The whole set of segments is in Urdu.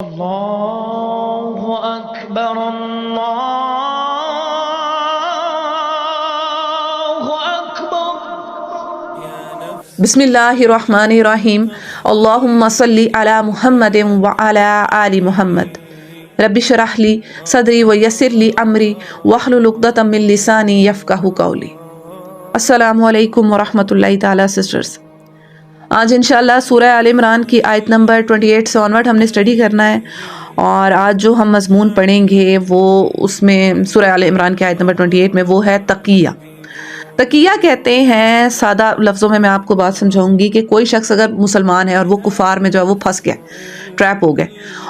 اللہ اکبر اللہ اکبر۔ بسم اللہ الرحمن الرحیم۔ اللہم صلی علی محمد وعلی آل محمد۔ رب اشرح لی صدری ویسر لی امری واحلل عقدۃ من لسانی یفقہوا قولی۔ السلام علیکم ورحمۃ اللہ تعالی سسٹرز۔ آج انشاءاللہ سورہ آل عمران کی آیت نمبر 28 سے آنورڈ ہم نے اسٹڈی کرنا ہے، اور آج جو ہم مضمون پڑھیں گے وہ اس میں سورہ آل عمران کی آیت نمبر 28 میں وہ ہے تقیہ۔ تقیہ کہتے ہیں، سادہ لفظوں میں آپ کو بات سمجھاؤں گی کہ کوئی شخص اگر مسلمان ہے اور وہ کفار میں جو ہے وہ پھنس گیا، ٹریپ ہو گئے،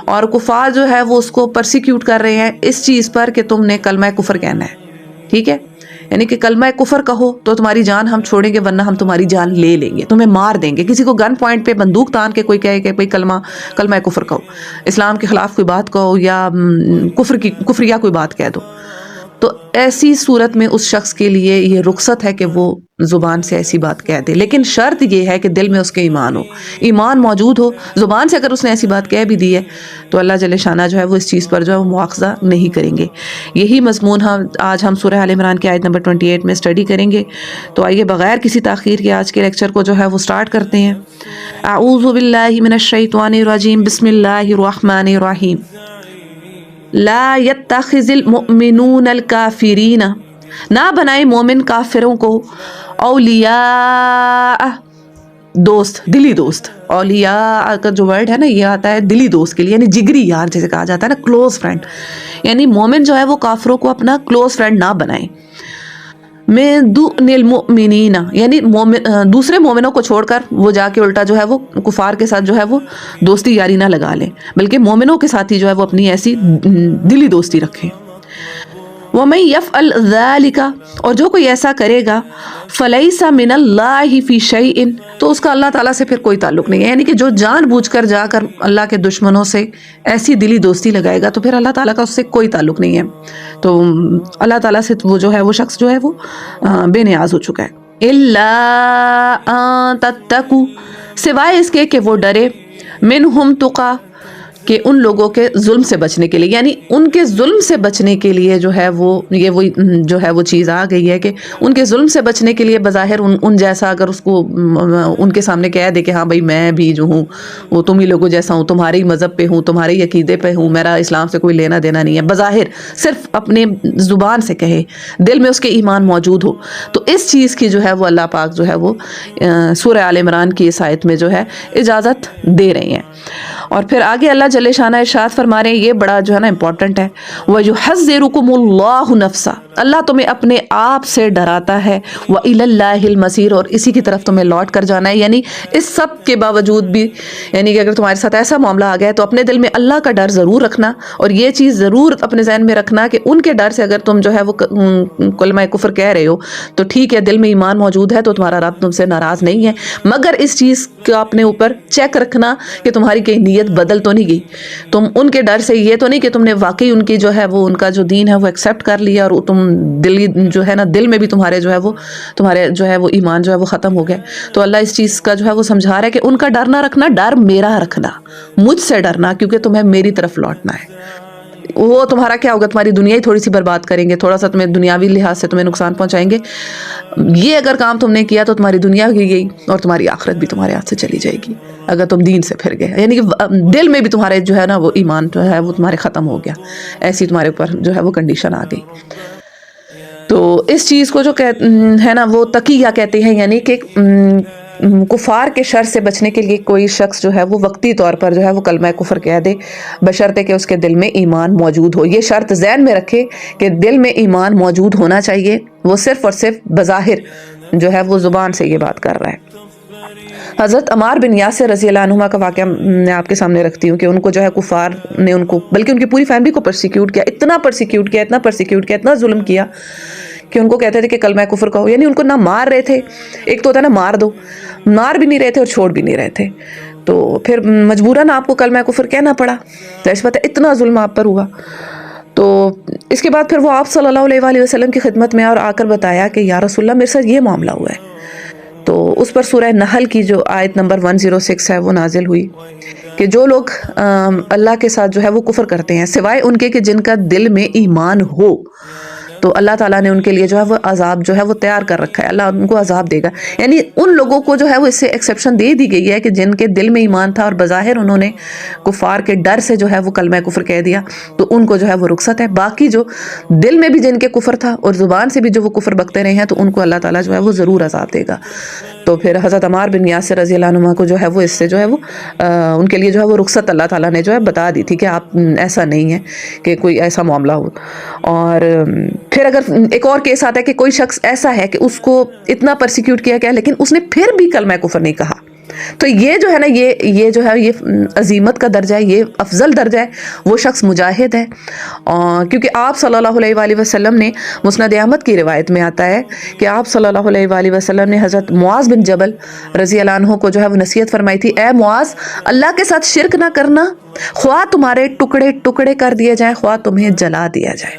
اور کفار جو ہے وہ اس کو پرسیکیوٹ کر رہے ہیں اس چیز پر کہ تم نے کلمہ کفر کہنا ہے، ٹھیک ہے، یعنی کہ کلمہ کفر کہو تو تمہاری جان ہم چھوڑیں گے ورنہ ہم تمہاری جان لے لیں گے، تمہیں مار دیں گے۔ کسی کو گن پوائنٹ پہ بندوق تان کے کوئی کہے کہ بھئی کلمہ کفر کہو، اسلام کے خلاف کوئی بات کہو، یا کفریہ کوئی بات کہہ دو، تو ایسی صورت میں اس شخص کے لیے یہ رخصت ہے کہ وہ زبان سے ایسی بات کہہ دے، لیکن شرط یہ ہے کہ دل میں اس کے ایمان ہو، ایمان موجود ہو۔ زبان سے اگر اس نے ایسی بات کہہ بھی دی ہے تو اللہ جل شانہ جو ہے وہ اس چیز پر جو ہے وہ مواخذہ نہیں کریں گے۔ یہی مضمون آج ہم سورہ آل عمران کی آیت نمبر 28 میں اسٹڈی کریں گے۔ تو آئیے بغیر کسی تاخیر کے آج کے لیکچر کو جو ہے وہ سٹارٹ کرتے ہیں۔ اعوذ باللہ من الشیطان الرجیم، بسم اللہ الرحمن الرحیم۔ لا يتخذ المؤمنون الکافرین، نہ بنائے مومن کافروں کو اولیاء، دوست، دلی دوست۔ اولیاء کا جو ورڈ ہے نا یہ آتا ہے دلی دوست کے لیے، یعنی جگری یار جیسے کہا جاتا ہے نا، کلوز فرینڈ، یعنی مومن جو ہے وہ کافروں کو اپنا کلوز فرینڈ نہ بنائے۔ من دون المؤمنین، یعنی دوسرے مومنوں کو چھوڑ کر وہ جا کے الٹا جو ہے وہ کفار کے ساتھ جو ہے وہ دوستی یاری نہ لگا لیں، بلکہ مومنوں کے ساتھ ہی جو ہے وہ اپنی ایسی دلی دوستی رکھیں۔ وَمَن يَفْعَلْ ذَلِكَ، اور جو کوئی ایسا کرے گا، فَلَيْسَ مِنَ اللَّهِ فِي شَيْءٍ، تو اس کا اللہ تعالیٰ سے پھر کوئی تعلق نہیں ہے، یعنی کہ جو جان بوجھ کر جا کر اللہ کے دشمنوں سے ایسی دلی دوستی لگائے گا تو پھر اللہ تعالیٰ کا اس سے کوئی تعلق نہیں ہے، تو اللہ تعالیٰ سے وہ جو ہے وہ شخص جو ہے وہ بے نیاز ہو چکا ہے۔ إِلَّا أَن تَتَّقُوا، سوائے اس کے کہ وہ ڈرے، مِنْهُمْ تُقَى، کہ ان لوگوں کے ظلم سے بچنے کے لیے، یعنی ان کے ظلم سے بچنے کے لیے جو ہے وہ یہ وہ جو ہے وہ چیز آ گئی ہے کہ ان کے ظلم سے بچنے کے لیے بظاہر ان جیسا اگر اس کو ان کے سامنے کہہ دے کہ ہاں بھائی میں بھی جو ہوں وہ تم ہی لوگوں جیسا ہوں، تمہارے ہی مذہب پہ ہوں، تمہارے ہی عقیدے پہ ہوں، میرا اسلام سے کوئی لینا دینا نہیں ہے، بظاہر صرف اپنے زبان سے کہے، دل میں اس کے ایمان موجود ہو، تو اس چیز کی جو ہے وہ اللہ پاک جو ہے وہ سورہ آل عمران کی اس آیت میں جو ہے اجازت دے رہے ہیں۔ اور پھر آگے اللہ جل شانہ ارشاد فرما رہے ہیں، یہ بڑا جو ہے نا امپورٹنٹ ہے، وَيُحَذِّرُكُمُ اللَّهُ نَفْسَهُ، اللہ تمہیں اپنے آپ سے ڈراتا ہے، وَإِلَى اللَّهِ الْمَصِيرُ، اور اسی کی طرف تمہیں لوٹ کر جانا ہے، یعنی اس سب کے باوجود بھی، یعنی کہ اگر تمہارے ساتھ ایسا معاملہ آ گیا ہے تو اپنے دل میں اللہ کا ڈر ضرور رکھنا، اور یہ چیز ضرور اپنے ذہن میں رکھنا کہ ان کے ڈر سے اگر تم جو ہے وہ کلمہ کفر کہہ رہے ہو تو ٹھیک ہے، دل میں ایمان موجود ہے تو تمہارا رب تم سے ناراض نہیں ہے، مگر اس چیز کا اپنے اوپر چیک رکھنا کہ تمہاری کہیں نیت بدل تو نہیں گئی، تم ان کے ڈر سے یہ تو نہیں کہ تم نے واقعی ان کی جو ہے وہ ان کا جو دین ہے وہ ایکسیپٹ کر لیا اور تم دلی جو ہے نا دل میں بھی تمہارے جو ہے وہ تمہارے جو ہے وہ ایمان جو ہے وہ ختم ہو گئے۔ تو اللہ اس چیز کا جو ہے وہ سمجھا رہا ہے کہ ان کا ڈر نہ رکھنا، ڈر میرا رکھنا، مجھ سے ڈرنا، کیونکہ تمہیں میری طرف لوٹنا ہے۔ وہ تمہارا کیا ہوگا، تمہاری دنیا ہی تھوڑی سی برباد کریں گے، تھوڑا سا تمہیں دنیاوی لحاظ سے تمہیں نقصان پہنچائیں گے، یہ اگر کام تم نے کیا تو تمہاری دنیا بھی گئی اور تمہاری آخرت بھی تمہارے ہاتھ سے چلی جائے گی اگر تم دین سے پھر گئے، یعنی کہ دل میں بھی تمہارے جو ہے نا وہ ایمان جو ہے وہ تمہارے ختم ہو گیا، ایسی تمہارے اوپر جو ہے وہ کنڈیشن آ گئی۔ تو اس چیز کو جو ہے نا وہ تقیہ کہتے ہیں، یعنی کہ کفار کے شر سے بچنے کے لیے کوئی شخص جو ہے وہ وقتی طور پر جو ہے وہ کلمہ کفر کہہ دے، بشرطے کہ اس کے دل میں ایمان موجود ہو۔ یہ شرط ذہن میں رکھے کہ دل میں ایمان موجود ہونا چاہیے، وہ صرف اور صرف بظاہر جو ہے وہ زبان سے یہ بات کر رہا ہے۔ حضرت عمار بن یاسر رضی اللہ عنہما کا واقعہ میں آپ کے سامنے رکھتی ہوں کہ ان کو جو ہے کفار نے ان کو بلکہ ان کی پوری فیملی کو پرسیکیوٹ کیا، اتنا پرسیکیوٹ کیا، اتنا ظلم کیا کہ ان کو کہتے تھے کہ کلمہ کفر کہو، یعنی ان کو نہ مار رہے تھے، ایک تو ہوتا ہے نا مار دو، مار بھی نہیں رہے تھے اور چھوڑ بھی نہیں رہے تھے، تو پھر مجبوراً آپ کو کلمہ کفر کہنا پڑا، ظاہر بات ہے اتنا ظلم آپ پر ہوا۔ تو اس کے بعد پھر وہ آپ صلی اللہ علیہ وآلہ وسلم کی خدمت میں اور آ کر بتایا کہ یا رسول اللہ میرے ساتھ یہ معاملہ ہوا ہے، تو اس پر سورہ نحل کی جو آیت نمبر 106 ہے وہ نازل ہوئی کہ جو لوگ اللہ کے ساتھ جو ہے وہ کفر کرتے ہیں سوائے ان کے کہ جن کا دل میں ایمان ہو، تو اللہ تعالیٰ نے ان کے لیے جو ہے وہ عذاب جو ہے وہ تیار کر رکھا ہے، اللہ ان کو عذاب دے گا۔ یعنی ان لوگوں کو جو ہے وہ اس سے ایکسیپشن دے دی گئی ہے کہ جن کے دل میں ایمان تھا اور بظاہر انہوں نے کفار کے ڈر سے جو ہے وہ کلمہ کفر کہہ دیا، تو ان کو جو ہے وہ رخصت ہے۔ باقی جو دل میں بھی جن کے کفر تھا اور زبان سے بھی جو وہ کفر بکتے رہے ہیں، تو ان کو اللہ تعالیٰ جو ہے وہ ضرور عذاب دے گا۔ تو پھر حضرت عمار بن یاسر رضی اللہ عنہ کو جو ہے وہ اس سے جو ہے وہ ان کے لیے جو ہے وہ رخصت اللہ تعالیٰ نے جو ہے بتا دی تھی کہ آپ ایسا نہیں ہے کہ کوئی ایسا معاملہ ہو۔ اور پھر اگر ایک اور کیس آتا ہے کہ کوئی شخص ایسا ہے کہ اس کو اتنا پرسیکیوٹ کیا گیا لیکن اس نے پھر بھی کلمہ کفر نہیں کہا، تو یہ جو ہے نا یہ جو ہے یہ عظیمت کا درجہ ہے، یہ افضل درجہ ہے، وہ شخص مجاہد ہے۔ کیونکہ آپ صلی اللہ علیہ وآلہ وسلم نے مسند احمد کی روایت میں آتا ہے کہ آپ صلی اللہ علیہ وآلہ وسلم نے حضرت معاذ بن جبل رضی اللہ عنہ کو جو ہے وہ نصیحت فرمائی تھی، اے معاذ، اللہ کے ساتھ شرک نہ کرنا، خواہ تمہارے ٹکڑے ٹکڑے کر دیے جائیں، خواہ تمہیں جلا دیا جائے۔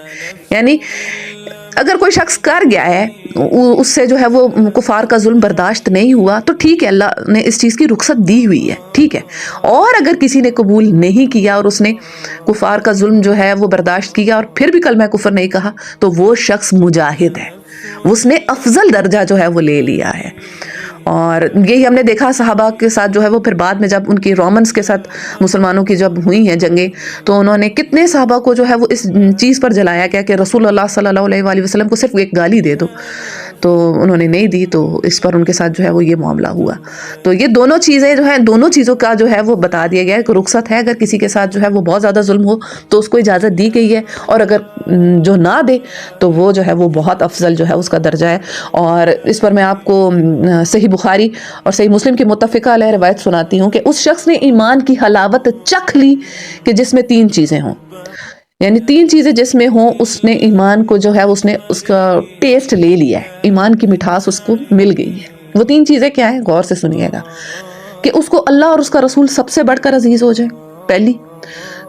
یعنی اگر کوئی شخص کر گیا ہے، اس سے جو ہے وہ کفار کا ظلم برداشت نہیں ہوا، تو ٹھیک ہے، اللہ نے اس چیز کی رخصت دی ہوئی ہے، ٹھیک ہے۔ اور اگر کسی نے قبول نہیں کیا اور اس نے کفار کا ظلم جو ہے وہ برداشت کیا اور پھر بھی کلمہ کفر نہیں کہا، تو وہ شخص مجاہد ہے، اس نے افضل درجہ جو ہے وہ لے لیا ہے۔ اور یہی ہم نے دیکھا صحابہ کے ساتھ جو ہے وہ پھر بعد میں جب ان کی رومنز کے ساتھ مسلمانوں کی جب ہوئی ہیں جنگیں، تو انہوں نے کتنے صحابہ کو جو ہے وہ اس چیز پر جلایا گیا کہ رسول اللہ صلی اللہ علیہ وآلہ وسلم کو صرف ایک گالی دے دو، تو انہوں نے نہیں دی، تو اس پر ان کے ساتھ جو ہے وہ یہ معاملہ ہوا۔ تو یہ دونوں چیزیں جو ہیں، دونوں چیزوں کا جو ہے وہ بتا دیا گیا ہے کہ رخصت ہے، اگر کسی کے ساتھ جو ہے وہ بہت زیادہ ظلم ہو تو اس کو اجازت دی گئی ہے، اور اگر جو نہ دے تو وہ جو ہے وہ بہت افضل جو ہے اس کا درجہ ہے۔ اور اس پر میں آپ کو صحیح بخاری اور صحیح مسلم کی متفقہ علیہ روایت سناتی ہوں کہ اس شخص نے ایمان کی حلاوت چکھ لی کہ جس میں 3 چیزیں ہوں، یعنی 3 چیزیں جس میں ہوں، اس نے ایمان کو جو ہے اس نے اس کا ٹیسٹ لے لیا ہے، ایمان کی مٹھاس اس کو مل گئی ہے۔ وہ 3 چیزیں کیا ہیں؟ غور سے سنیے گا کہ اس کو اللہ اور اس کا رسول سب سے بڑھ کر عزیز ہو جائے، پہلی۔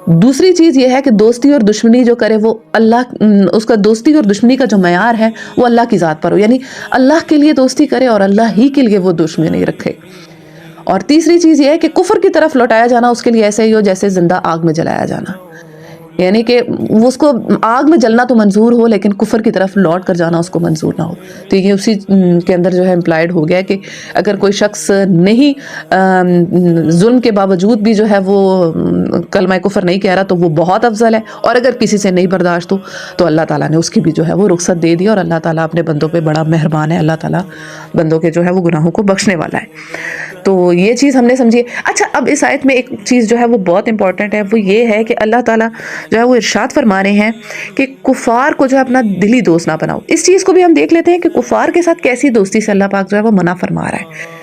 دوسری چیز یہ ہے کہ دوستی اور دشمنی جو کرے وہ اللہ، اس کا دوستی اور دشمنی کا جو معیار ہے وہ اللہ کی ذات پر ہو، یعنی اللہ کے لیے دوستی کرے اور اللہ ہی کے لیے وہ دشمنی رکھے۔ اور تیسری چیز یہ ہے کہ کفر کی طرف لوٹایا جانا اس کے لیے ایسے ہی ہو جیسے زندہ آگ میں جلایا جانا، یعنی کہ اس کو آگ میں جلنا تو منظور ہو لیکن کفر کی طرف لوٹ کر جانا اس کو منظور نہ ہو۔ تو یہ اسی کے اندر جو ہے امپلائڈ ہو گیا کہ اگر کوئی شخص نہیں ظلم کے باوجود بھی جو ہے وہ کلمہ کفر نہیں کہہ رہا تو وہ بہت افضل ہے، اور اگر کسی سے نہیں برداشت ہو تو اللہ تعالیٰ نے اس کی بھی جو ہے وہ رخصت دے دی، اور اللہ تعالیٰ اپنے بندوں پہ بڑا مہربان ہے، اللہ تعالیٰ بندوں کے جو ہے وہ گناہوں کو بخشنے والا ہے۔ تو یہ چیز ہم نے سمجھی۔ اچھا، اب اس آیت میں ایک چیز جو ہے وہ بہت امپورٹنٹ ہے، وہ یہ ہے کہ اللہ تعالیٰ جو ہے وہ ارشاد فرما رہے ہیں کہ کفار کو جو ہے اپنا دلی دوست نہ بناؤ۔ اس چیز کو بھی ہم دیکھ لیتے ہیں کہ کفار کے ساتھ کیسی دوستی سے اللہ پاک جو ہے وہ منع فرما رہا ہے۔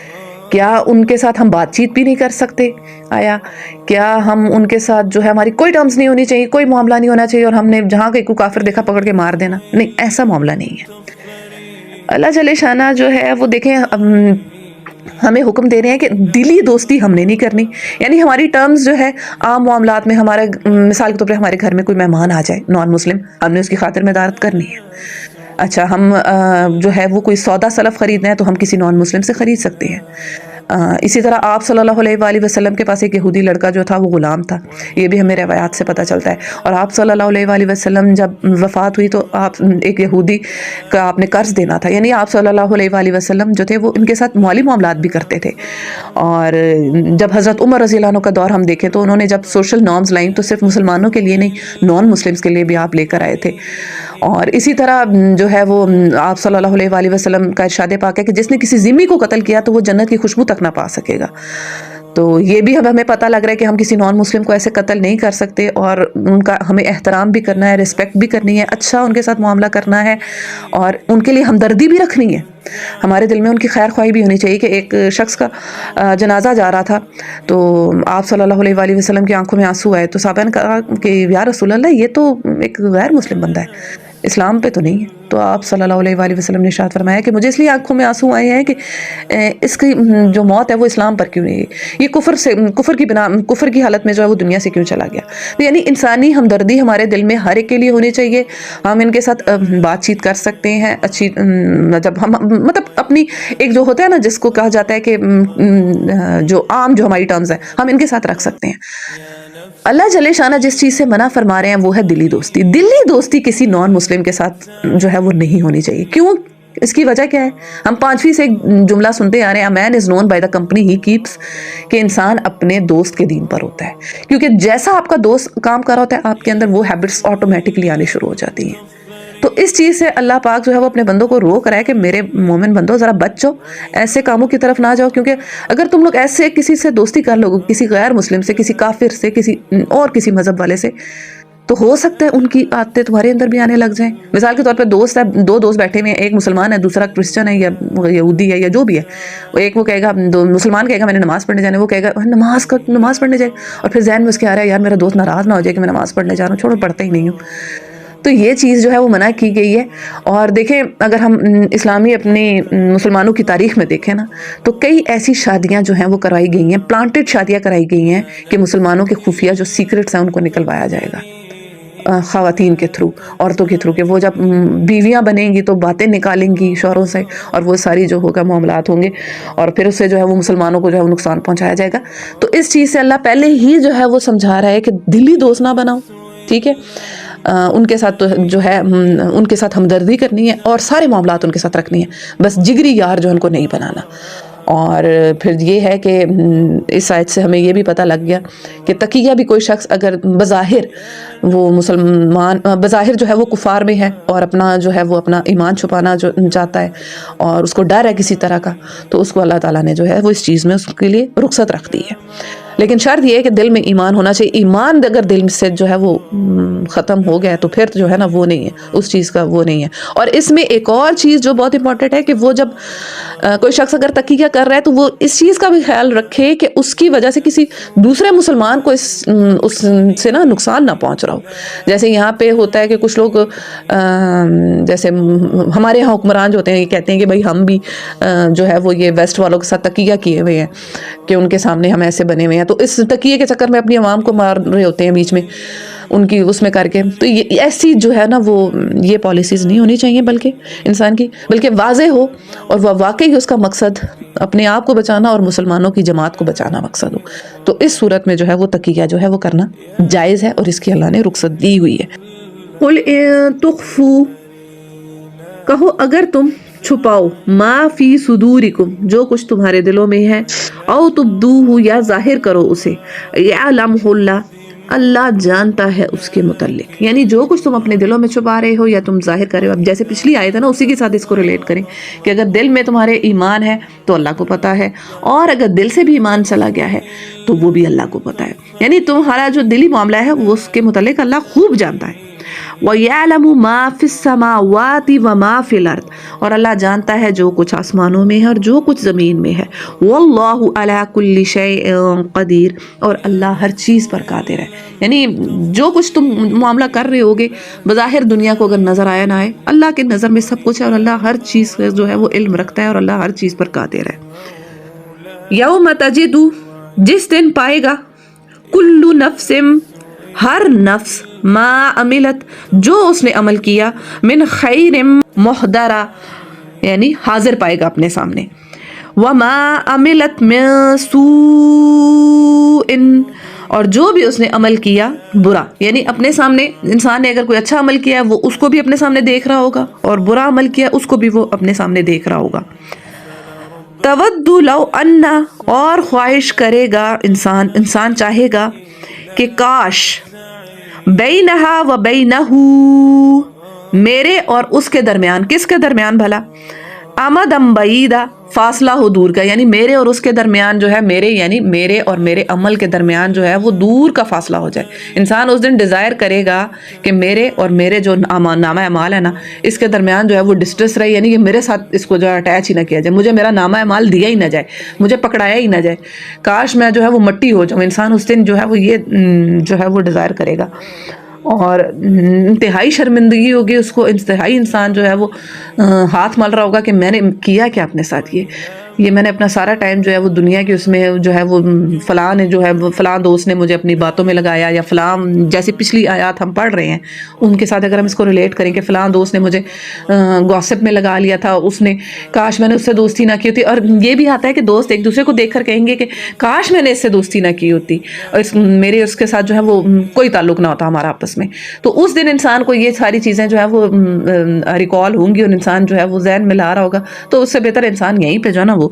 کیا ان کے ساتھ ہم بات چیت بھی نہیں کر سکتے؟ آیا کیا ہم ان کے ساتھ جو ہے ہماری کوئی ٹرمز نہیں ہونی چاہیے، کوئی معاملہ نہیں ہونا چاہیے، اور ہم نے جہاں کوئی کافر دیکھا پکڑ کے مار دینا؟ نہیں، ایسا معاملہ نہیں ہے۔ اللہ جل شانہ جو ہے وہ دیکھیں ہمیں حکم دے رہے ہیں کہ دلی دوستی ہم نے نہیں کرنی، یعنی ہماری ٹرمز جو ہے عام معاملات میں، ہمارے مثال کے طور پر ہمارے گھر میں کوئی مہمان آ جائے نان مسلم، ہم نے اس کی خاطر مدارت کرنی ہے۔ اچھا، ہم جو ہے وہ کوئی سودا سلف خریدنا ہے تو ہم کسی نان مسلم سے خرید سکتے ہیں۔ اسی طرح آپ صلی اللہ علیہ وآلہ وسلم کے پاس ایک یہودی لڑکا جو تھا وہ غلام تھا، یہ بھی ہمیں روایات سے پتہ چلتا ہے، اور آپ صلی اللہ علیہ وآلہ وسلم جب وفات ہوئی تو آپ ایک یہودی کا آپ نے قرض دینا تھا، یعنی آپ صلی اللہ علیہ وآلہ وسلم جو تھے وہ ان کے ساتھ مالی معاملات بھی کرتے تھے۔ اور جب حضرت عمر رضی اللہ عنہ کا دور ہم دیکھیں تو انہوں نے جب سوشل نارمز لائیں تو صرف مسلمانوں کے لیے نہیں، نان مسلمز کے لیے بھی آپ لے کر آئے تھے۔ اور اسی طرح جو ہے وہ آپ صلی اللہ علیہ وآلہ وسلم کا ارشاد پاک ہے کہ جس نے کسی ذمہ کو قتل کیا تو وہ جنت کی خوشبو تک نہ پا سکے گا۔ تو یہ بھی ہمیں پتہ لگ رہا ہے کہ ہم کسی نان مسلم کو ایسے قتل نہیں کر سکتے، اور ان کا ہمیں احترام بھی کرنا ہے، رسپیکٹ بھی کرنی ہے، اچھا ان کے ساتھ معاملہ کرنا ہے، اور ان کے لیے ہمدردی بھی رکھنی ہے، ہمارے دل میں ان کی خیر خواہی بھی ہونی چاہیے۔ کہ ایک شخص کا جنازہ جا رہا تھا تو آپ صلی اللہ علیہ وآلہ وسلم کی آنکھوں میں آنسو آئے، تو صحابہ نے کہا کہ یا رسول اللہ، یہ تو ایک غیر مسلم بندہ ہے، اسلام پہ تو نہیں ہے۔ تو آپ صلی اللہ علیہ وآلہ وسلم نے ارشاد فرمایا کہ مجھے اس لیے آنکھوں میں آنسو آئے ہیں کہ اس کی جو موت ہے وہ اسلام پر کیوں نہیں ہے، یہ کفر کی حالت میں جو ہے وہ دنیا سے کیوں چلا گیا۔ تو یعنی انسانی ہمدردی ہمارے دل میں ہر ایک کے لیے ہونی چاہیے، ہم ان کے ساتھ بات چیت کر سکتے ہیں اچھی، جب ہم مطلب اپنی ایک جو ہوتا ہے نا جس کو کہا جاتا ہے کہ جو عام جو ہماری ٹرمز ہیں ہم ان کے ساتھ رکھ سکتے ہیں۔ اللہ جل شانہ جس چیز سے منع فرما رہے ہیں وہ ہے دلی دوستی۔ دلی دوستی کسی نان مسلم کے ساتھ جو ہے وہ نہیں ہونی چاہیے۔ کیوں؟ اس کی وجہ کیا ہے؟ ہم 5ویں سے ایک جملہ سنتے آ رہے ہیں، man is known by the company ہی کیپس، کہ انسان اپنے دوست کے دین پر ہوتا ہے، کیونکہ جیسا آپ کا دوست کام کر رہا ہوتا ہے آپ کے اندر وہ ہیبٹس آٹومیٹکلی آنے شروع ہو جاتی ہیں۔ تو اس چیز سے اللہ پاک جو ہے وہ اپنے بندوں کو روک رہا ہے کہ میرے مومن بندوں ذرا بچو، ایسے کاموں کی طرف نہ جاؤ، کیونکہ اگر تم لوگ ایسے کسی سے دوستی کر لو، کسی غیر مسلم سے، کسی کافر سے، کسی مذہب والے سے، تو ہو سکتا ہے ان کی عادتیں تمہارے اندر بھی آنے لگ جائیں۔ مثال کے طور پہ دوست ہے، دو دوست بیٹھے ہوئے ہیں، ایک مسلمان ہے دوسرا کرسچن ہے یا یہودی ہے یا جو بھی ہے، ایک وہ کہے گا، مسلمان کہے گا میں نے نماز پڑھنے جانا ہے، وہ کہے گا نماز پڑھنے جائے، اور پھر ذہن میں اس کے آ رہا ہے یار میرا دوست ناراض نہ ہو جائے کہ میں نماز پڑھنے جا رہا ہوں، چھوڑو پڑھتا ہی نہیں ہوں۔ تو یہ چیز جو ہے وہ منع کی گئی ہے۔ اور دیکھیں اگر ہم اسلامی اپنی مسلمانوں کی تاریخ میں دیکھیں نا تو کئی ایسی شادیاں جو ہیں وہ کرائی گئی ہیں، پلانٹڈ شادیاں کرائی گئی ہیں کہ مسلمانوں کے خفیہ جو سیکرٹس ہیں ان کو نکلوایا جائے گا خواتین کے تھرو، عورتوں کے تھرو، کہ وہ جب بیویاں بنیں گی تو باتیں نکالیں گی شوہروں سے، اور وہ ساری جو ہوگا معاملات ہوں گے، اور پھر اس سے جو ہے وہ مسلمانوں کو جو ہے وہ نقصان پہنچایا جائے گا۔ تو اس چیز سے اللہ پہلے ہی جو ہے وہ سمجھا رہا ہے کہ دلی دوست نہ بناؤ، ٹھیک ہے؟ ان کے ساتھ تو جو ہے ان کے ساتھ ہمدردی کرنی ہے اور سارے معاملات ان کے ساتھ رکھنی ہے، بس جگری یار جو ان کو نہیں بنانا۔ اور پھر یہ ہے کہ اس آیت سے ہمیں یہ بھی پتہ لگ گیا کہ تقیہ بھی کوئی شخص اگر بظاہر وہ مسلمان، بظاہر جو ہے وہ کفار میں ہے اور اپنا جو ہے وہ اپنا ایمان چھپانا جو چاہتا ہے اور اس کو ڈر ہے کسی طرح کا، تو اس کو اللہ تعالیٰ نے جو ہے وہ اس چیز میں اس کے لیے رخصت رکھ دی ہے۔ لیکن شرط یہ ہے کہ دل میں ایمان ہونا چاہیے۔ ایمان اگر دل سے جو ہے وہ ختم ہو گیا تو پھر جو ہے نا وہ نہیں ہے، اس چیز کا وہ نہیں ہے۔ اور اس میں ایک اور چیز جو بہت امپورٹنٹ ہے کہ وہ جب کوئی شخص اگر تقیہ کر رہا ہے تو وہ اس چیز کا بھی خیال رکھے کہ اس کی وجہ سے کسی دوسرے مسلمان کو اس سے نا نقصان نہ پہنچ رہا ہو۔ جیسے یہاں پہ ہوتا ہے کہ کچھ لوگ جیسے ہمارے یہاں حکمران جو ہوتے ہیں یہ کہتے ہیں کہ بھائی ہم بھی جو ہے وہ یہ ویسٹ والوں کے ساتھ تقیہ کیے ہوئے ہیں کہ ان کے سامنے ہم ایسے بنے ہوئے ہیں، تو اس تقیے کے چکر میں اپنی عوام کو مار رہے ہوتے ہیں بیچ میں ان کی اس میں کر کے۔ تو یہ ایسی جو ہے نا وہ یہ پالیسیز نہیں ہونی چاہیے بلکہ انسان کی، بلکہ واضح ہو اور وہ واقعی اس کا مقصد اپنے آپ کو بچانا اور مسلمانوں کی جماعت کو بچانا مقصد ہو، تو اس صورت میں جو ہے وہ تقیہ جو ہے وہ کرنا جائز ہے اور اس کی اللہ نے رخصت دی ہوئی ہے۔ قل ان تخفوا، کہو اگر تم چھپاؤ، ما فی صدورکم، جو کچھ تمہارے دلوں میں ہے، او تبدوہ، یا ظاہر کرو اسے، یعلمہ اللہ، اللہ جانتا ہے اس کے متعلق۔ یعنی جو کچھ تم اپنے دلوں میں چھپا رہے ہو یا تم ظاہر کر رہے ہو، اب جیسے پچھلی آیت ہے نا اسی کے ساتھ اس کو ریلیٹ کریں کہ اگر دل میں تمہارے ایمان ہے تو اللہ کو پتا ہے، اور اگر دل سے بھی ایمان چلا گیا ہے تو وہ بھی اللہ کو پتا ہے۔ یعنی تمہارا جو دلی معاملہ ہے وہ اس کے متعلق اللہ خوب جانتا ہے۔ وَيَعْلَمُ مَا فِي السَّمَاوَاتِ وَمَا فِي الْأَرْضِ، اور اللہ جانتا ہے جو کچھ آسمانوں میں ہے اور جو کچھ زمین میں ہے۔ وَاللَّهُ عَلَى كُلِّ شَيْءٍ قَدِيرٌ، اور اللہ ہر چیز پر قادر ہے۔ یعنی جو کچھ تم معاملہ کر رہے ہوگے بظاہر دنیا کو اگر نظر آیا نہ آئے، اللہ کے نظر میں سب کچھ ہے اور اللہ ہر چیز جو ہے وہ علم رکھتا ہے اور اللہ ہر چیز پر قادر ہے۔ یوم تجد، جس دن پائے گا، کل نفس، ہر نفس، ما عملت، جو اس نے عمل کیا، من خیر محضرہ، یعنی حاضر پائے گا اپنے سامنے، وما عملت من سوء، اور جو بھی اس نے عمل کیا برا، یعنی اپنے سامنے انسان نے اگر کوئی اچھا عمل کیا وہ اس کو بھی اپنے سامنے دیکھ رہا ہوگا، اور برا عمل کیا اس کو بھی وہ اپنے سامنے دیکھ رہا ہوگا۔ تود لو ان، اور خواہش کرے گا انسان چاہے گا کہ کاش، بینہا و بینہ، میرے اور اس کے درمیان، کس کے درمیان بھلا، امدم بعیدہ، فاصلہ ہو دور کا، یعنی میرے اور اس کے درمیان جو ہے، یعنی میرے اور میرے عمل کے درمیان جو ہے وہ دور کا فاصلہ ہو جائے۔ انسان اس دن ڈیزائر کرے گا کہ میرے اور میرے جو نامہ اعمال ہے نا اس کے درمیان جو ہے وہ ڈسٹنس رہے، یعنی کہ میرے ساتھ اس کو جو ہے اٹیچ ہی نہ کیا جائے، مجھے میرا نامہ اعمال دیا ہی نہ جائے، مجھے پکڑایا ہی نہ جائے، کاش میں جو ہے وہ مٹی ہو جاؤں۔ انسان اس دن جو ہے وہ یہ جو ہے وہ ڈیزائر کرے گا۔ اور انتہائی شرمندگی ہوگی اس کو، انتہائی انسان جو ہے وہ ہاتھ مل رہا ہوگا کہ میں نے کیا کیا اپنے ساتھ، یہ میں نے اپنا سارا ٹائم جو ہے وہ دنیا کے اس میں جو ہے وہ فلاں نے جو ہے فلاں دوست نے مجھے اپنی باتوں میں لگایا، یا فلاں جیسے پچھلی آیات ہم پڑھ رہے ہیں ان کے ساتھ اگر ہم اس کو ریلیٹ کریں کہ فلاں دوست نے مجھے گوسپ میں لگا لیا تھا، اس نے کاش میں نے اس سے دوستی نہ کی ہوتی. اور یہ بھی آتا ہے کہ دوست ایک دوسرے کو دیکھ کر کہیں گے کہ کاش میں نے اس سے دوستی نہ کی ہوتی، اور میرے اس کے ساتھ جو ہے وہ کوئی تعلق نہ ہوتا ہمارا آپس میں. تو اس دن انسان کو یہ ساری چیزیں جو ہے وہ ریکال ہوں گی، اور انسان جو ہے وہ ذہن میں لا رہا ہوگا. تو اس سے بہتر انسان یہیں پہ جو ہے نا وہ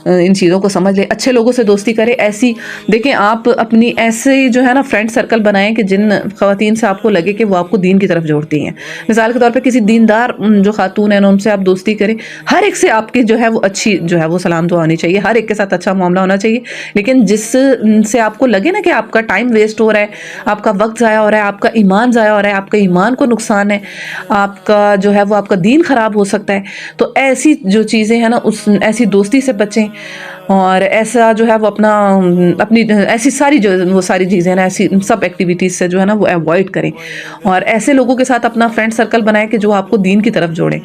ان چیزوں کو سمجھ لے، اچھے لوگوں سے دوستی کرے. ایسی دیکھیں آپ اپنی ایسے جو ہے نا فرینڈ سرکل بنائیں کہ جن خواتین سے آپ کو لگے کہ وہ آپ کو دین کی طرف جوڑتی ہیں. مثال کے طور پہ کسی دیندار جو خاتون ہیں ان سے آپ دوستی کریں، ہر ایک سے آپ کی جو ہے وہ اچھی جو ہے وہ سلام دعا ہونی چاہیے، ہر ایک کے ساتھ اچھا معاملہ ہونا چاہیے. لیکن جس سے آپ کو لگے نا کہ آپ کا ٹائم ویسٹ ہو رہا ہے، آپ کا وقت ضائع ہو رہا ہے، آپ کا ایمان ضائع ہو رہا ہے، آپ کا ایمان کو نقصان ہے، آپ کا جو ہے وہ آپ کا دین خراب ہو سکتا ہے، تو ایسی جو چیزیں ہیں نا ایسی دوستی سے بچیں. اور ایسا جو ہے وہ اپنی ایسی ساری جو وہ ساری چیزیں نا ایسی سب ایکٹیویٹیز سے جو ہے نا وہ اوائڈ کریں، اور ایسے لوگوں کے ساتھ اپنا فرینڈ سرکل بنائیں کہ جو آپ کو دین کی طرف جوڑیں.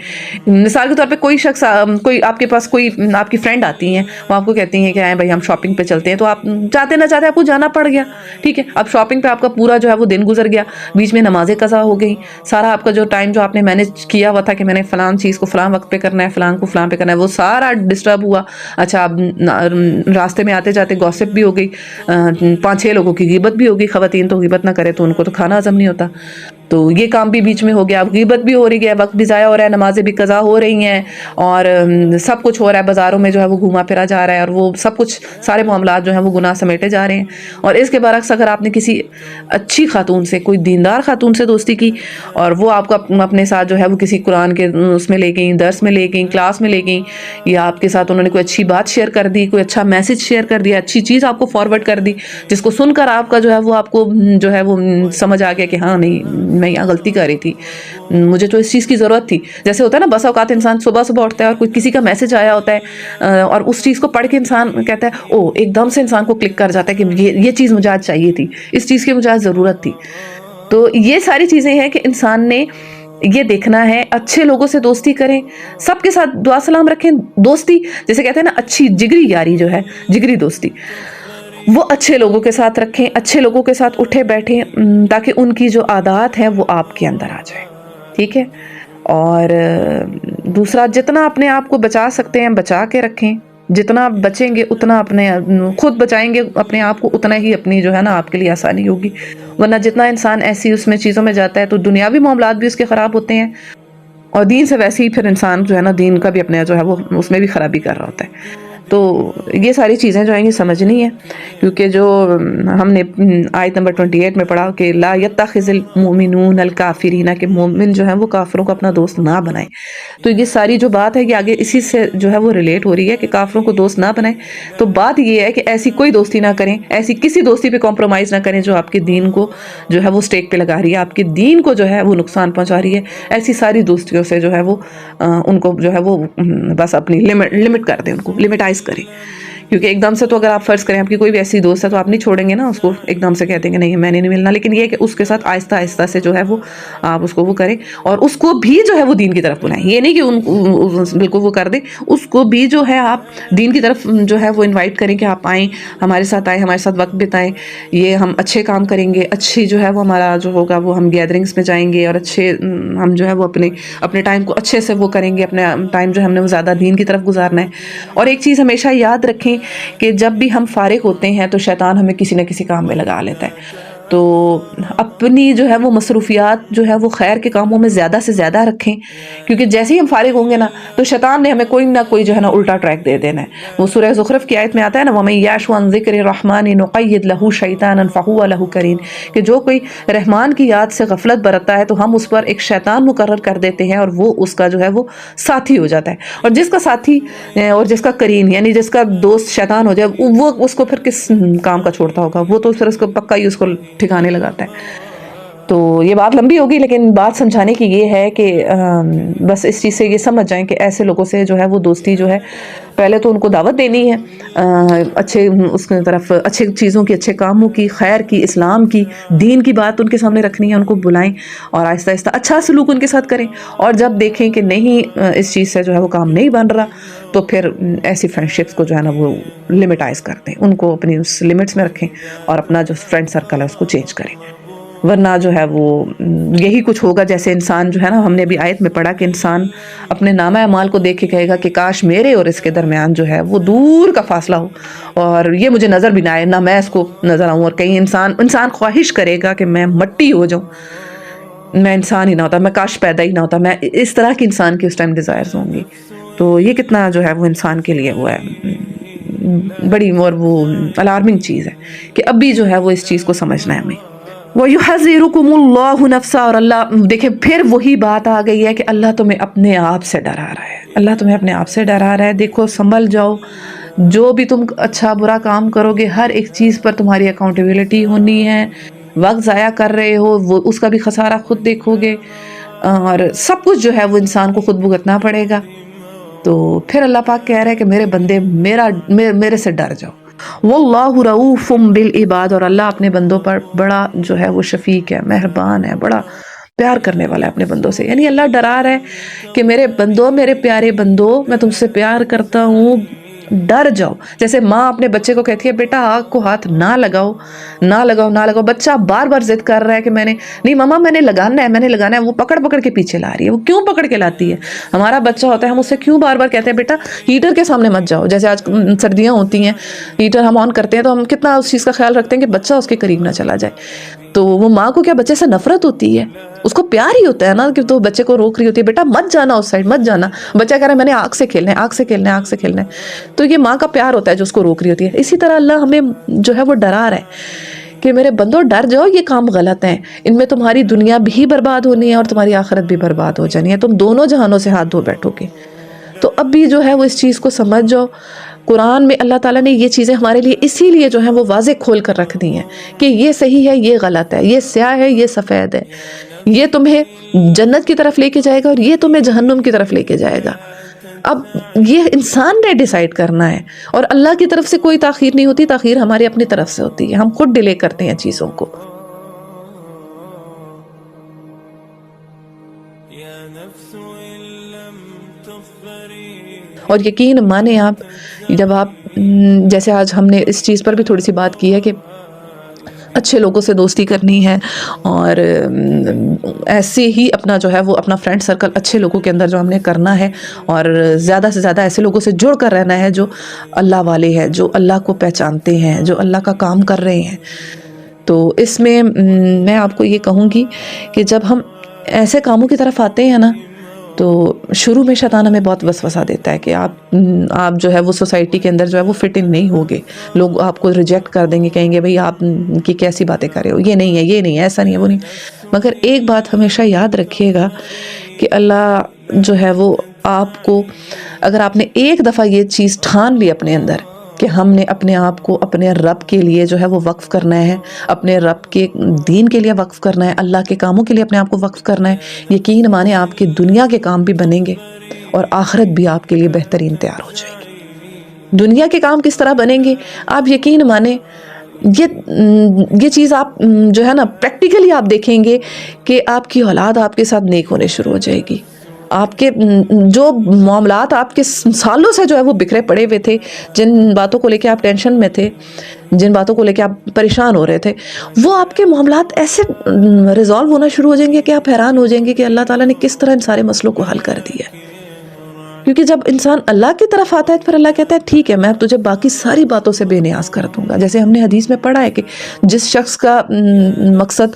مثال کے طور پہ کوئی شخص کوئی آپ کے پاس کوئی آپ کی فرینڈ آتی ہیں، وہ آپ کو کہتی ہیں کہ آئیں بھائی ہم شاپنگ پہ چلتے ہیں، تو آپ چاہتے نہ چاہتے آپ کو جانا پڑ گیا. ٹھیک ہے، اب شاپنگ پہ آپ کا پورا جو ہے وہ دن گزر گیا، بیچ میں نمازیں قضا ہو گئی، سارا آپ کا جو ٹائم جو آپ نے مینج کیا ہوا تھا کہ میں نے فلاں چیز کو فلاں وقت پہ کرنا ہے، فلاں کو فلاں پہ کرنا ہے، وہ سارا ڈسٹرب ہوا. اچھا اب راستے میں آتے جاتے گوسپ بھی ہو گئی، 5-6 لوگوں کی غیبت بھی ہو گئی. خواتین تو غیبت نہ کرے تو ان کو تو کھانا ہضم نہیں ہوتا، تو یہ کام بھی بیچ میں ہو گیا. اب غیبت بھی ہو رہی ہے، وقت بھی ضائع ہو رہا ہے، نمازیں بھی قضا ہو رہی ہیں، اور سب کچھ ہو رہا ہے، بازاروں میں جو ہے وہ گھوما پھرا جا رہا ہے، اور وہ سب کچھ سارے معاملات جو ہیں وہ گناہ سمیٹے جا رہے ہیں. اور اس کے برعکس اگر آپ نے کسی اچھی خاتون سے، کوئی دیندار خاتون سے دوستی کی، اور وہ آپ کو اپنے ساتھ جو ہے وہ کسی قرآن کے اس میں لے گئیں، درس میں لے گئیں، کلاس میں لے گئیں، یا آپ کے ساتھ انہوں نے کوئی اچھی بات شیئر کر دی، کوئی اچھا میسج شیئر کر دیا، اچھی چیز آپ کو فارورڈ کر دی، جس کو سن کر آپ کا جو ہے وہ آپ کو جو ہے وہ سمجھ آ گیا کہ ہاں نہیں میں یہاں غلطی کر رہی تھی، مجھے تو اس چیز کی ضرورت تھی. جیسے ہوتا ہے نا بس اوقات انسان صبح اٹھتا ہے اور کوئی کسی کا میسج آیا ہوتا ہے، اور اس چیز کو پڑھ کے انسان کہتا ہے او ایک دم سے انسان کو کلک کر جاتا ہے کہ یہ چیز مجھے آج چاہیے تھی، اس چیز کی مجھے آج ضرورت تھی. تو یہ ساری چیزیں ہیں کہ انسان نے یہ دیکھنا ہے. اچھے لوگوں سے دوستی کریں، سب کے ساتھ دعا سلام رکھیں. دوستی جیسے کہتے ہیں نا اچھی جگری یاری جو ہے، جگری دوستی، وہ اچھے لوگوں کے ساتھ رکھیں، اچھے لوگوں کے ساتھ اٹھے بیٹھیں، تاکہ ان کی جو عادات ہیں وہ آپ کے اندر آ جائیں. ٹھیک ہے. اور دوسرا، جتنا اپنے آپ کو بچا سکتے ہیں بچا کے رکھیں. جتنا بچیں گے اتنا اپنے خود بچائیں گے اپنے آپ کو، اتنا ہی اپنی جو ہے نا آپ کے لیے آسانی ہوگی. ورنہ جتنا انسان ایسی اس میں چیزوں میں جاتا ہے تو دنیاوی معاملات بھی اس کے خراب ہوتے ہیں، اور دین سے ویسے ہی پھر انسان جو ہے نا دین کا بھی اپنے جو ہے وہ اس میں بھی خرابی کر رہا ہوتا ہے. تو یہ ساری چیزیں جو ہیں یہ سمجھنی ہے، کیونکہ جو ہم نے آیت نمبر 28 میں پڑھا کہ لا یتخذ المؤمنون الکافرین، کہ مومن جو ہیں وہ کافروں کو اپنا دوست نہ بنائیں. تو یہ ساری جو بات ہے یہ آگے اسی سے جو ہے وہ ریلیٹ ہو رہی ہے کہ کافروں کو دوست نہ بنائیں. تو بات یہ ہے کہ ایسی کوئی دوستی نہ کریں، ایسی کسی دوستی پہ کمپرومائز نہ کریں جو آپ کے دین کو جو ہے وہ اسٹیک پہ لگا رہی ہے، آپ کے دین کو جو ہے وہ نقصان پہنچا رہی ہے. ایسی ساری دوستیوں سے جو ہے وہ ان کو جو ہے وہ بس اپنی لمٹ کر دیں، ان کو لمٹائز کریں. کیونکہ ایک دم سے تو اگر آپ فرض کریں آپ کی کوئی بھی ایسی دوست ہے تو آپ نہیں چھوڑیں گے نا اس کو، ایک دم سے کہتے ہیں کہ نہیں میں نہیں ملنا. لیکن یہ کہ اس کے ساتھ آہستہ آہستہ سے جو ہے وہ آپ اس کو وہ کریں، اور اس کو بھی جو ہے وہ دین کی طرف بلائیں. یہ نہیں کہ بالکل وہ کر دیں، اس کو بھی جو ہے آپ دین کی طرف جو ہے وہ انوائٹ کریں کہ آپ آئیں، ہمارے ساتھ آئیں، ہمارے ساتھ وقت بتائیں، یہ ہم اچھے کام کریں گے، اچھی جو ہے وہ ہمارا جو ہوگا وہ ہم گیدرنگس میں جائیں گے، اور اچھے ہم جو ہے وہ اپنے ٹائم کو اچھے سے وہ کریں گے، اپنا ٹائم جو ہم نے وہ زیادہ دین کی طرف گزارنا ہے. اور ایک چیز ہمیشہ یاد رکھیں کہ جب بھی ہم فارغ ہوتے ہیں تو شیطان ہمیں کسی نہ کسی کام میں لگا لیتا ہے. تو اپنی جو ہے وہ مصروفیات جو ہے وہ خیر کے کاموں میں زیادہ سے زیادہ رکھیں، کیونکہ جیسے ہی ہم فارغ ہوں گے نا تو شیطان نے ہمیں کوئی نہ کوئی جو ہے نا الٹا ٹریک دے دینا ہے. وہ سورہ زخرف کی آیت میں آتا ہے نا وَمَن يَعْشُ عَن ذِكْرِ الرَّحْمَنِ نُقَيِّضْ لَهُ شَيْطَانًا فَهُوَ لَهُ قَرِينٌ، کہ جو کوئی رحمان کی یاد سے غفلت برتتا ہے تو ہم اس پر ایک شیطان مقرر کر دیتے ہیں، اور وہ اس کا جو ہے وہ ساتھی ہو جاتا ہے. اور جس کا ساتھی اور جس کا قرین یعنی جس کا دوست شیطان ہو جائے وہ اس کو پھر کس کام کا چھوڑتا ہوگا، وہ تو پھر اس کو پکا ہی اس کو ٹھکانے لگاتا ہے. تو یہ بات لمبی ہوگی، لیکن بات سمجھانے کی یہ ہے کہ بس اس چیز سے یہ سمجھ جائیں کہ ایسے لوگوں سے جو ہے وہ دوستی جو ہے، پہلے تو ان کو دعوت دینی ہے اچھے اس کی طرف، اچھے چیزوں کی، اچھے کاموں کی، خیر کی، اسلام کی، دین کی بات ان کے سامنے رکھنی ہے، ان کو بلائیں اور آہستہ آہستہ اچھا سلوک ان کے ساتھ کریں. اور جب دیکھیں کہ نہیں اس چیز سے جو ہے وہ کام نہیں بن رہا، تو پھر ایسی فرینڈشپس کو جو ہے نا وہ لمٹائز کر دیں، ان کو اپنی اس لمٹس میں رکھیں اور اپنا جو فرینڈ سرکل ہے اس کو چینج کریں. ورنہ جو ہے وہ یہی کچھ ہوگا جیسے انسان جو ہے نا، ہم نے بھی آیت میں پڑھا کہ انسان اپنے نامہ اعمال کو دیکھ کے کہے گا کہ کاش میرے اور اس کے درمیان جو ہے وہ دور کا فاصلہ ہو اور یہ مجھے نظر بھی نہ آئے، نہ میں اس کو نظر آؤں. اور کہیں انسان خواہش کرے گا کہ میں مٹی ہو جاؤں، میں انسان ہی نہ ہوتا، میں کاش پیدا ہی نہ ہوتا. میں اس طرح کی انسان کی اس ٹائم ڈیزائرز ہوں گی. تو یہ کتنا جو ہے وہ انسان کے لیے وہ ہے بڑی اور وہ الارمنگ چیز ہے کہ اب بھی جو ہے وہ اس چیز کو سمجھنا ہے ہمیں. وَيُحَذِّرُكُمُ اللَّهُ نَفْسَهُ، اور اللہ دیکھیں پھر وہی بات آ گئی ہے کہ اللہ تمہیں اپنے آپ سے ڈرا رہا ہے، اللہ تمہیں اپنے آپ سے ڈرا رہا ہے. دیکھو سنبھل جاؤ، جو بھی تم اچھا برا کام کرو گے ہر ایک چیز پر تمہاری اکاؤنٹیبلٹی ہونی ہے. وقت ضائع کر رہے ہو وہ اس کا بھی خسارہ خود دیکھو گے، اور سب کچھ جو ہے وہ انسان کو خود بھگتنا پڑے گا. تو پھر اللہ پاک کہہ رہے ہیں کہ میرے بندے میرے سے ڈر جاؤ. واللہ رؤوف بالعباد، اور اللہ اپنے بندوں پر بڑا جو ہے وہ شفیق ہے، مہربان ہے، بڑا پیار کرنے والا ہے اپنے بندوں سے. یعنی اللہ ڈرا رہا ہے کہ میرے بندوں، میرے پیارے بندوں، میں تم سے پیار کرتا ہوں، ڈر جاؤ. جیسے ماں اپنے بچے کو کہتی ہے بیٹا آگ کو ہاتھ نہ لگاؤ نہ لگاؤ نہ لگاؤ، بچہ بار بار ضد کر رہا ہے کہ میں نے نہیں ماما میں نے لگانا ہے، میں نے لگانا ہے. وہ پکڑ پکڑ کے پیچھے لا رہی ہے. وہ کیوں پکڑ کے لاتی ہے؟ ہمارا بچہ ہوتا ہے، ہم اس سے کیوں بار بار کہتے ہیں بیٹا ہیٹر کے سامنے مت جاؤ. جیسے آج سردیاں ہوتی ہیں، ہیٹر ہم آن کرتے ہیں تو ہم کتنا اس چیز کا خیال رکھتے ہیں کہ بچہ اس کے قریب نہ چلا جائے. تو وہ ماں کو کیا بچے سے نفرت ہوتی ہے؟ اس کو پیار ہی ہوتا ہے نا، کہ تو بچے کو روک رہی ہوتی ہے بیٹا مت جانا اس سائڈ مت جانا. بچہ کہہ رہا ہے میں نے آگ سے کھیلنا ہے، آگ سے کھیلنا ہے، آگ سے کھیلنا ہے. تو یہ ماں کا پیار ہوتا ہے جو اس کو روک رہی ہوتی ہے. اسی طرح اللہ ہمیں جو ہے وہ ڈرا رہا ہے کہ میرے بندوں ڈر جاؤ، یہ کام غلط ہیں، ان میں تمہاری دنیا بھی برباد ہونی ہے اور تمہاری آخرت بھی برباد ہو جانی ہے، تم دونوں جہانوں سے ہاتھ دھو بیٹھو گے. تو اب بھی جو ہے وہ اس چیز کو سمجھ جاؤ. قرآن میں اللہ تعالیٰ نے یہ چیزیں ہمارے لیے اسی لیے جو ہیں وہ واضح کھول کر رکھ دی ہیں کہ یہ صحیح ہے، یہ غلط ہے، یہ سیاہ ہے، یہ سفید ہے، یہ تمہیں جنت کی طرف لے کے جائے گا اور یہ تمہیں جہنم کی طرف لے کے جائے گا. اب یہ انسان نے ڈیسائیڈ کرنا ہے، اور اللہ کی طرف سے کوئی تاخیر نہیں ہوتی، تاخیر ہماری اپنی طرف سے ہوتی ہے، ہم خود ڈیلے کرتے ہیں چیزوں کو. اور یقین مانیں آپ، جب آپ جیسے آج ہم نے اس چیز پر بھی تھوڑی سی بات کی ہے کہ اچھے لوگوں سے دوستی کرنی ہے، اور ایسے ہی اپنا جو ہے وہ اپنا فرینڈ سرکل اچھے لوگوں کے اندر جو ہم نے کرنا ہے، اور زیادہ سے زیادہ ایسے لوگوں سے جڑ کر رہنا ہے جو اللہ والے ہیں، جو اللہ کو پہچانتے ہیں، جو اللہ کا کام کر رہے ہیں. تو اس میں میں آپ کو یہ کہوں گی کہ جب ہم ایسے کاموں کی طرف آتے ہیں نا، تو شروع میں شیطان ہمیں بہت وسوسہ دیتا ہے کہ آپ جو ہے وہ سوسائٹی کے اندر جو ہے وہ فٹ ان نہیں ہوگے، لوگ آپ کو ریجیکٹ کر دیں گے، کہیں گے بھئی آپ کی کیسی باتیں کر رہے ہو، یہ نہیں ہے، یہ نہیں ہے، ایسا نہیں ہے، وہ نہیں. مگر ایک بات ہمیشہ یاد رکھیے گا کہ اللہ جو ہے وہ آپ کو، اگر آپ نے ایک دفعہ یہ چیز ٹھان لی اپنے اندر کہ ہم نے اپنے آپ کو اپنے رب کے لیے جو ہے وہ وقف کرنا ہے، اپنے رب کے دین کے لیے وقف کرنا ہے، اللہ کے کاموں کے لیے اپنے آپ کو وقف کرنا ہے، یقین مانے آپ کی دنیا کے کام بھی بنیں گے اور آخرت بھی آپ کے لیے بہترین تیار ہو جائے گی. دنیا کے کام کس طرح بنیں گے؟ آپ یقین مانے یہ چیز آپ جو ہے نا پریکٹیکلی آپ دیکھیں گے کہ آپ کی اولاد آپ کے ساتھ نیک ہونے شروع ہو جائے گی. آپ کے جو معاملات آپ کے سالوں سے جو ہے وہ بکھرے پڑے ہوئے تھے، جن باتوں کو لے کے آپ ٹینشن میں تھے، جن باتوں کو لے کے آپ پریشان ہو رہے تھے، وہ آپ کے معاملات ایسے ریزالو ہونا شروع ہو جائیں گے کہ آپ حیران ہو جائیں گے کہ اللہ تعالیٰ نے کس طرح ان سارے مسئلوں کو حل کر دیا. کیونکہ جب انسان اللہ کی طرف آتا ہے پھر اللہ کہتا ہے ٹھیک ہے میں تجھے باقی ساری باتوں سے بے نیاز کر دوں گا. جیسے ہم نے حدیث میں پڑھا ہے کہ جس شخص کا مقصد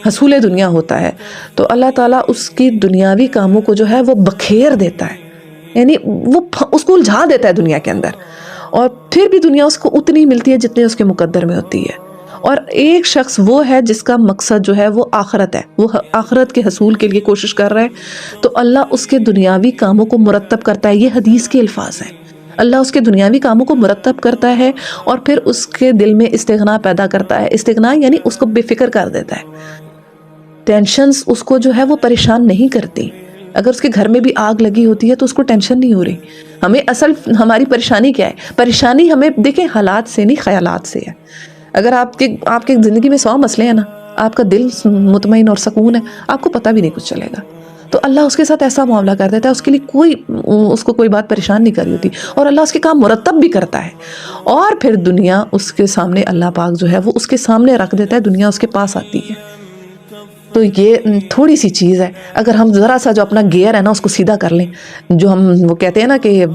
حصول دنیا ہوتا ہے تو اللہ تعالیٰ اس کی دنیاوی کاموں کو جو ہے وہ بکھیر دیتا ہے، یعنی وہ اس کو الجھا دیتا ہے دنیا کے اندر، اور پھر بھی دنیا اس کو اتنی ملتی ہے جتنے اس کے مقدر میں ہوتی ہے. اور ایک شخص وہ ہے جس کا مقصد جو ہے وہ آخرت ہے، وہ آخرت کے حصول کے لیے کوشش کر رہا ہے، تو اللہ اس کے دنیاوی کاموں کو مرتب کرتا ہے. یہ حدیث کے الفاظ ہیں. اللہ اس کے دنیاوی کاموں کو مرتب کرتا ہے اور پھر اس کے دل میں استغنا پیدا کرتا ہے. استغنا یعنی اس کو بے فکر کر دیتا ہے. ٹینشنز اس کو جو ہے وہ پریشان نہیں کرتی. اگر اس کے گھر میں بھی آگ لگی ہوتی ہے تو اس کو ٹینشن نہیں ہو رہی. ہمیں اصل ہماری پریشانی کیا ہے؟ پریشانی ہمیں دیکھیں حالات سے نہیں خیالات سے ہے. اگر آپ کے زندگی میں 100 مسئلے ہیں نا، آپ کا دل مطمئن اور سکون ہے، آپ کو پتہ بھی نہیں کچھ چلے گا. تو اللہ اس کے ساتھ ایسا معاملہ کر دیتا ہے، اس کے لیے اس کو کوئی بات پریشان نہیں کری ہوتی، اور اللہ اس کے کام مرتب بھی کرتا ہے. اور پھر دنیا اس کے سامنے اللہ پاک جو ہے وہ اس کے سامنے رکھ دیتا ہے، دنیا اس کے پاس آتی ہے. تو یہ تھوڑی سی چیز ہے. اگر ہم ذرا سا جو اپنا گیئر ہے نا اس کو سیدھا کر لیں، جو وہ کہتے ہیں نا کہ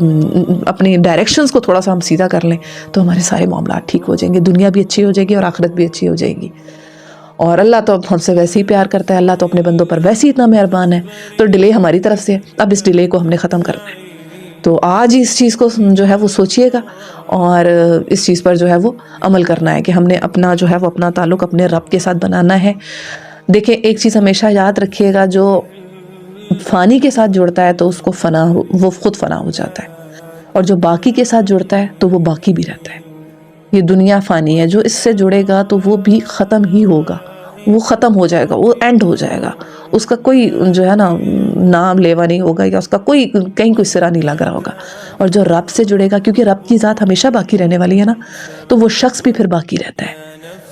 اپنی ڈائریکشنز کو تھوڑا سا ہم سیدھا کر لیں، تو ہمارے سارے معاملات ٹھیک ہو جائیں گے. دنیا بھی اچھی ہو جائے گی اور آخرت بھی اچھی ہو جائے گی. اور اللہ تو ہم سے ویسے ہی پیار کرتا ہے، اللہ تو اپنے بندوں پر ویسے ہی اتنا مہربان ہے. تو ڈیلے ہماری طرف سے ہے، اب اس ڈیلے کو ہم نے ختم کرنا ہے. تو آج ہی اس چیز کو جو ہے وہ سوچئے گا اور اس چیز پر جو ہے وہ عمل کرنا ہے کہ ہم نے اپنا جو ہے وہ اپنا تعلق اپنے رب کے ساتھ بنانا ہے. دیکھیں ایک چیز ہمیشہ یاد رکھیے گا، جو فانی کے ساتھ جڑتا ہے تو اس کو وہ خود فنا ہو جاتا ہے، اور جو باقی کے ساتھ جڑتا ہے تو وہ باقی بھی رہتا ہے. یہ دنیا فانی ہے، جو اس سے جڑے گا تو وہ بھی ختم ہی ہوگا، وہ ختم ہو جائے گا، وہ اینڈ ہو جائے گا. اس کا کوئی جو ہے نا نام لیوا نہیں ہوگا، یا اس کا کہیں کوئی سرا نہیں لگ رہا ہوگا. اور جو رب سے جڑے گا، کیونکہ رب کی ذات ہمیشہ باقی رہنے والی ہے نا، تو وہ شخص بھی پھر باقی رہتا ہے.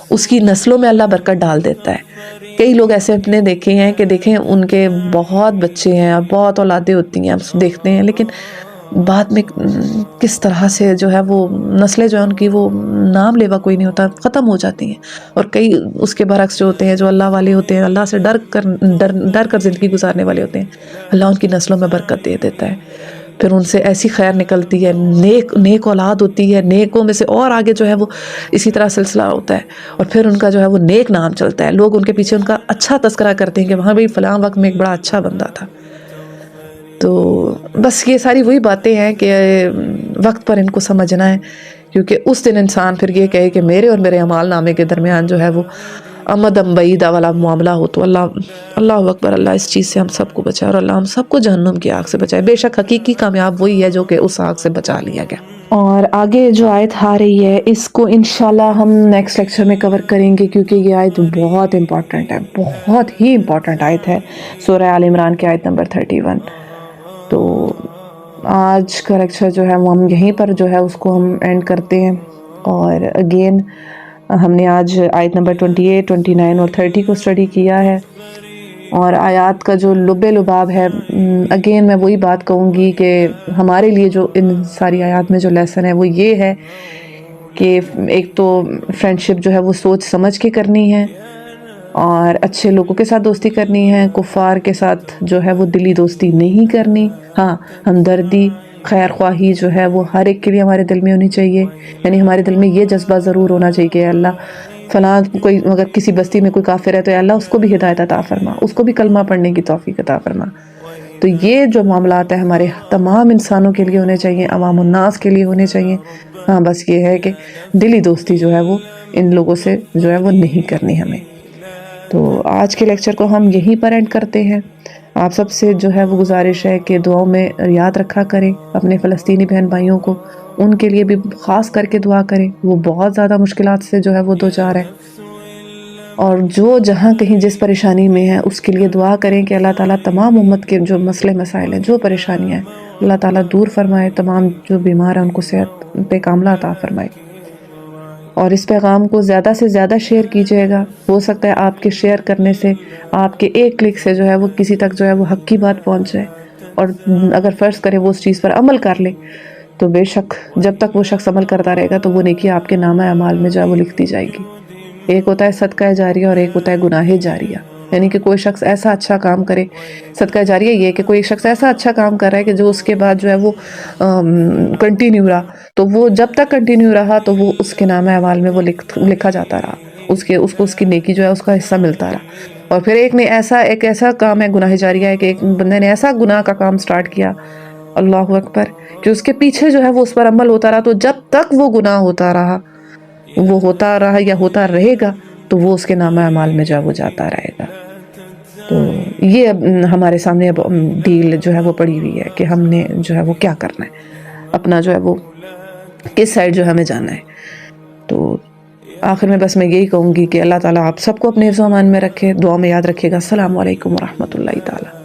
اس کی نسلوں میں اللہ برکت ڈال دیتا ہے. کئی لوگ ایسے اپنے دیکھے ہیں کہ دیکھیں ان کے بہت بچے ہیں، بہت اولادیں ہوتی ہیں، ہم دیکھتے ہیں، لیکن بعد میں کس طرح سے جو ہے وہ نسلیں جو ہیں ان کی وہ نام لیوا کوئی نہیں ہوتا، ختم ہو جاتی ہیں. اور کئی اس کے برعکس جو ہوتے ہیں، جو اللہ والے ہوتے ہیں، اللہ سے ڈر کر زندگی گزارنے والے ہوتے ہیں، اللہ ان کی نسلوں میں برکت دے دیتا ہے. پھر ان سے ایسی خیر نکلتی ہے، نیک اولاد ہوتی ہے، نیکوں میں سے اور آگے جو ہے وہ اسی طرح سلسلہ ہوتا ہے، اور پھر ان کا جو ہے وہ نیک نام چلتا ہے. لوگ ان کے پیچھے ان کا اچھا تذکرہ کرتے ہیں کہ وہاں بھی فلاں وقت میں ایک بڑا اچھا بندہ تھا. تو بس یہ ساری وہی باتیں ہیں کہ وقت پر ان کو سمجھنا ہے، کیونکہ اس دن انسان پھر یہ کہے کہ میرے اور میرے اعمال نامے کے درمیان جو ہے وہ امدم بعیدہ والا معاملہ ہو. تو اللہ اکبر، اللہ اس چیز سے ہم سب کو بچائے، اور اللہ ہم سب کو جہنم کی آگ سے بچائے. بے شک حقیقی کامیاب وہی ہے جو کہ اس آگ سے بچا لیا گیا. اور آگے جو آیت آ رہی ہے اس کو انشاءاللہ ہم نیکسٹ لیکچر میں کور کریں گے، کیونکہ یہ آیت بہت امپورٹنٹ ہے، بہت ہی امپورٹنٹ آیت ہے، سورہ آل عمران کی آیت نمبر 31. تو آج کا لیکچر جو ہے وہ ہم یہیں پر جو ہے اس کو ہم اینڈ کرتے ہیں. اور اگین ہم نے آج آیت نمبر 28، 29 اور 30 کو اسٹڈی کیا ہے. اور آیات کا جو لب لباب ہے، اگین میں وہی بات کہوں گی کہ ہمارے لیے جو ان ساری آیات میں جو لیسن ہے وہ یہ ہے کہ ایک تو فرینڈشپ جو ہے وہ سوچ سمجھ کے کرنی ہے، اور اچھے لوگوں کے ساتھ دوستی کرنی ہے. کفار کے ساتھ جو ہے وہ دلی دوستی نہیں کرنی. ہاں، ہمدردی، خیر خواہی جو ہے وہ ہر ایک کے لیے ہمارے دل میں ہونی چاہیے. یعنی ہمارے دل میں یہ جذبہ ضرور ہونا چاہیے کہ اللہ فلاں کوئی اگر کسی بستی میں کوئی کافر ہے تو اللہ اس کو بھی ہدایت عطا فرما، اس کو بھی کلمہ پڑھنے کی توفیق عطا فرما. تو یہ جو معاملات ہیں ہمارے تمام انسانوں کے لیے ہونے چاہیے، عوام الناس کے لیے ہونے چاہیے. ہاں بس یہ ہے کہ دلی دوستی جو ہے وہ ان لوگوں سے جو ہے وہ نہیں کرنی ہمیں. تو آج کے لیکچر کو ہم یہیں پر اینڈ کرتے ہیں. آپ سب سے جو ہے وہ گزارش ہے کہ دعاؤں میں یاد رکھا کریں اپنے فلسطینی بہن بھائیوں کو، ان کے لیے بھی خاص کر کے دعا کریں. وہ بہت زیادہ مشکلات سے جو ہے وہ دوچار ہے، اور جو جہاں کہیں جس پریشانی میں ہے اس کے لیے دعا کریں کہ اللہ تعالیٰ تمام امت کے جو مسئلے مسائل ہیں، جو پریشانیاں ہیں، اللہ تعالیٰ دور فرمائے. تمام جو بیمار ہیں ان کو صحت پہ کاملہ عطا فرمائے. اور اس پیغام کو زیادہ سے زیادہ شیئر کیجئے گا. ہو سکتا ہے آپ کے شیئر کرنے سے، آپ کے ایک کلک سے جو ہے وہ کسی تک جو ہے وہ حق کی بات پہنچ جائے، اور اگر فرض کرے وہ اس چیز پر عمل کر لے تو بے شک جب تک وہ شخص عمل کرتا رہے گا تو وہ نیکی آپ کے نامہ اعمال میں جو ہے وہ لکھتی جائے گی. ایک ہوتا ہے صدقہ جاریہ اور ایک ہوتا ہے گناہ جاریہ. یعنی کہ کوئی شخص ایسا اچھا کام کرے، صدقہ جاریہ یہ کہ کوئی شخص ایسا اچھا کام کر رہا ہے کہ جو اس کے بعد جو ہے وہ کنٹینیو رہا، تو وہ جب تک کنٹینیو رہا تو وہ اس کے نامہ اعمال میں وہ لکھا جاتا رہا، اس کو اس کی نیکی جو ہے اس کا حصہ ملتا رہا. اور پھر ایک ایسا کام ہے گناہ جاریہ ہے کہ ایک بندے نے ایسا گناہ کا کام سٹارٹ کیا، اللہ اکبر، کہ اس کے پیچھے جو ہے وہ اس پر عمل ہوتا رہا، تو جب تک وہ گناہ ہوتا رہا یا ہوتا رہے گا تو وہ اس کے نامہ اعمال میں جو ہے وہ جاتا رہے گا. تو یہ اب ہمارے سامنے اب ڈیل جو ہے وہ پڑی ہوئی ہے کہ ہم نے جو ہے وہ کیا کرنا ہے، اپنا جو ہے وہ کس سائڈ جو ہمیں جانا ہے. تو آخر میں بس میں یہی کہوں گی کہ اللہ تعالیٰ آپ سب کو اپنے حفظ و امان میں رکھے، دعا میں یاد رکھے گا۔ السلام علیکم ورحمۃ اللہ تعالیٰ۔